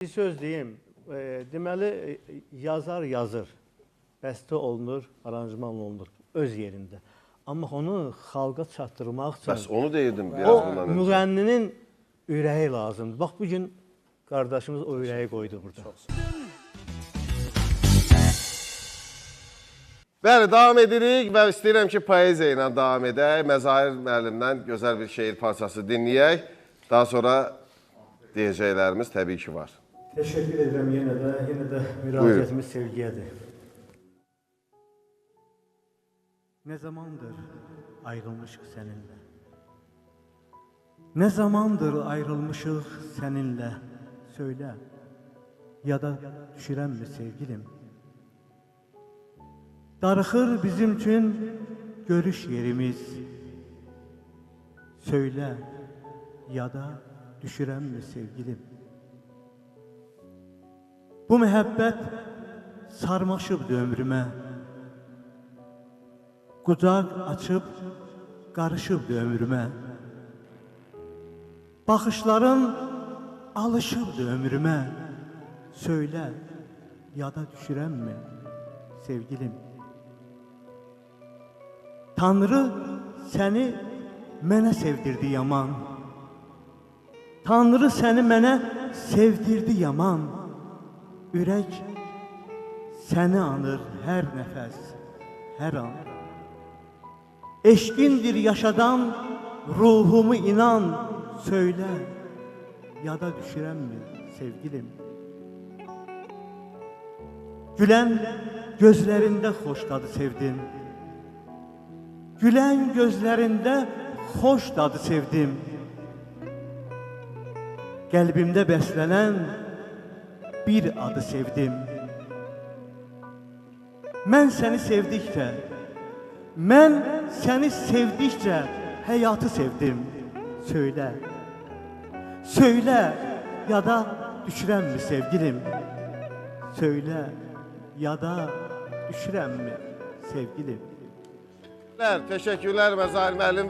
Bir söz deyim, deməli yazar yazır, bəstə olunur, aranjman olunur öz yerində. Amma onu xalqa çatdırmaq üçün Bəs onu deyirdim biraz o bundan öncə. müğənninin ürəyi lazımdır. Bax bugün qardaşımız o ürəyi qoydu burada. Bəli, davam edirik və istəyirəm ki, poeziya ilə davam edək. Məzahir müəllimdən gözəl bir şeir parçası dinləyək. Daha sonra deyəcəklərimiz təbii ki var. Teşekkür ederim yenə də müraciətimiz sevgiyedir. Ne zamandır ayrılmışıq seninle? Ne zamandır ayrılmışıq seninle? Söyle, ya da düşürəm mi sevgilim? Darıxır bizim üçün görüş yerimiz. Söyle, ya da düşürəm mi sevgilim? Bu məhəbbət sarmaşıbdı ömrümə. Qucaq açıb qarışıbdı ömrümə. Baxışların alışıbdı ömrümə. Söylə, yada düşürəmmi sevgilim? Tanrı səni mənə sevdirdi yaman. Tanrı səni mənə sevdirdi yaman. Ürək səni anır hər nəfəs, hər an. Eşqindir yaşadan ruhumu inan. Söylə, yada düşürəmmi sevgilim? Gülən gözlərində xoş dadı sevdim. Gülən gözlərində xoş dadı sevdim. Qəlbimdə bəslənən bir adı sevdim. Mən səni sevdikcə həyatı sevdim. Söylə, söylə, ya da düşürəmmi sevgilim? Söylə, ya da düşürəmmi sevgilim? Teşekkürler Məzahir müəllim.